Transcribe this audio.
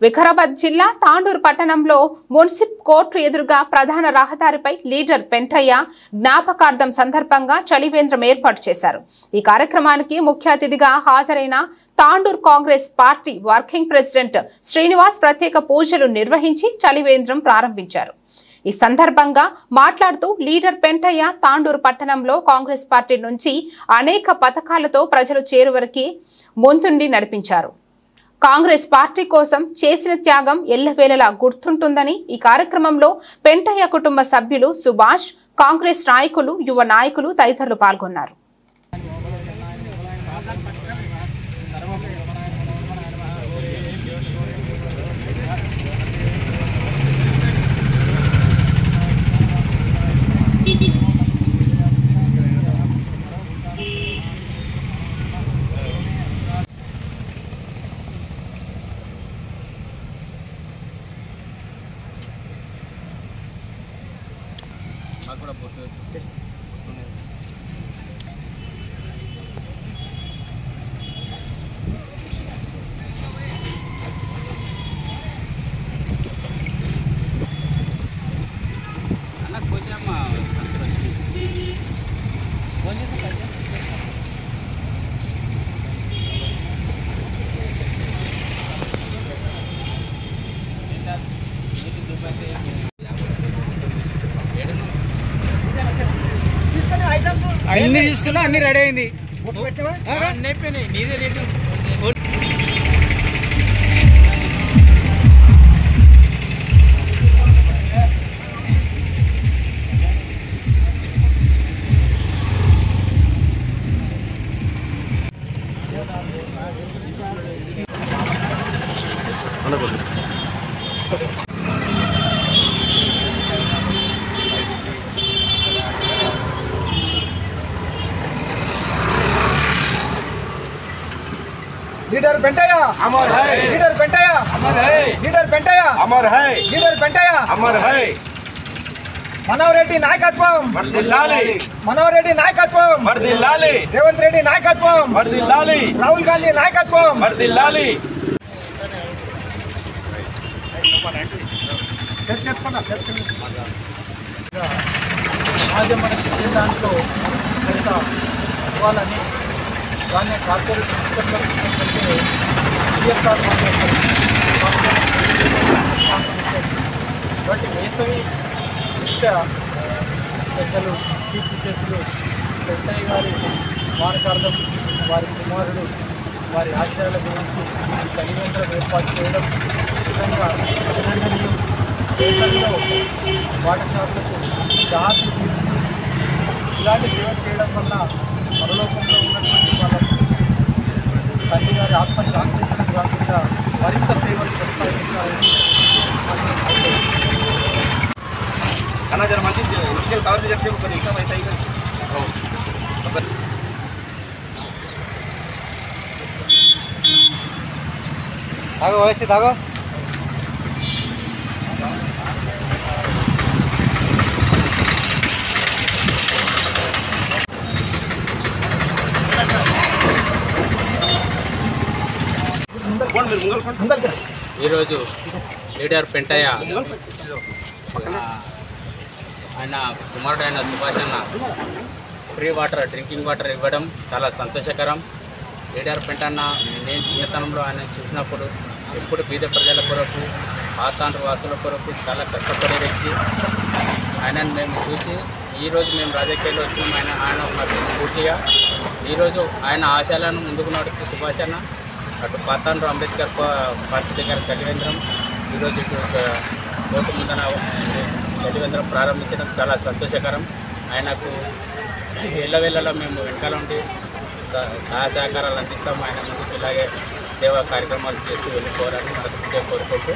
వికారాబాద్ జిల్లా తాండూరు పట్టణంలో మున్సిప్ కోర్టు ఎదురుగా ప్రధాన రహదారిపై లీడర్ పెంటయ్య జ్ఞాపకార్థం సందర్భంగా చలివేంద్రం ఏర్పాటు చేశారు. ఈ కార్యక్రమానికి ముఖ్య అతిథిగా హాజరైన Tandur Congress party working president Srinivas ప్రత్యేక పూజలు నిర్వహించి చలివేంద్రం ప్రారంభించారు. ఈ సందర్భంగా మాట్లాడుతూ లీడర్ పెంటయ్య తాండూరు పట్టణంలో కాంగ్రెస్ పార్టీ నుంచి అనేక పథకాలతో ప్రజలు చేరువరికి ముందుండి నడిపించారు. కాంగ్రెస్ పార్టీ కోసం చేసిన త్యాగం ఎల్లవేళలా గుర్తుంటుందని ఈ కార్యక్రమంలో పెంటయ్య కుటుంబ సభ్యులు సుభాష్, కాంగ్రెస్ నాయకులు, యువ నాయకులు తదితరులు పాల్గొన్నారు. అన్ని తీసుకున్నా అన్ని రెడీ అయింది. నీదే రేటు लीडर पेंटैया अमर है, लीडर पेंटैया अमर है, लीडर पेंटैया अमर है, लीडर पेंटैया अमर है। मनोहर रेड्डी नायकत्वम वर्धिल्लाली, मनोहर रेड्डी नायकत्वम वर्धिल्लाली, रेवंत रेड्डी नायकत्वम वर्धिल्लाली, राहुल गांधी नायकत्वम वर्धिल्लाली। సమాజం మనకి ఇచ్చే దాంట్లో కొంత ఇవ్వాలని దాన్ని కార్పొరేట్ సిస్టంలో సిఎస్ఆర్ కాబట్టి వేసవి దృష్ట్యా పెద్దలు కీర్తి చేసులు పెద్దయ్య గారి స్మారకార్థం వారి కుమారుడు వారి ఆశయాల గురించి చలివేంద్రం ఏర్పాటు చేయడం విధంగా అభినందనీయం. దేశంలో పాఠశాలకు జాతి ఇలాంటి సేవ చేయడం వల్ల పరలోకంలో ఉన్నటువంటి వాళ్ళ తండ్రి గారి ఆత్మ శాంతించడం కాకుండా మరింత సేవలు కొనసాగించాలని తాగో వయసు తాగో ఈరోజు లీడర్ పెంటయ్య ఆయన కుమారుడైన సుభాష్ అన్న ఫ్రీ వాటర్, డ్రింకింగ్ వాటర్ ఇవ్వడం చాలా సంతోషకరం. లీడర్ పెంటన్న నేను చిన్నతనంలో ఆయన చూసినప్పుడు ఎప్పుడు బీద ప్రజల కొరకు, తాండూరు వాసుల కొరకు చాలా కష్టపడే వ్యక్తి. ఆయనను మేము చూసి ఈరోజు మేము రాజకీయాల్లో వచ్చినాం. ఆయన మాకు పూర్తిగా ఈరోజు ఆయన ఆశయాలను ముందుకు నడుపుతూ సుభాష్ అన్న అటు తాండూరు అంబేద్కర్ పార్టీ దగ్గర చలివేంద్రం, ఈరోజు ఇటు కోర్టు ముందన చలివేంద్రం ప్రారంభించడం చాలా సంతోషకరం. ఆయనకు ఎల్లవేళలా మేము వెనకాల ఉండి సహాయ సహకారాలు అందిస్తాము. ఆయన ముందుకు ఇలాగే సేవా కార్యక్రమాలు చేస్తూ వెళ్ళిపోవాలని మనకు కోరుకుంటూ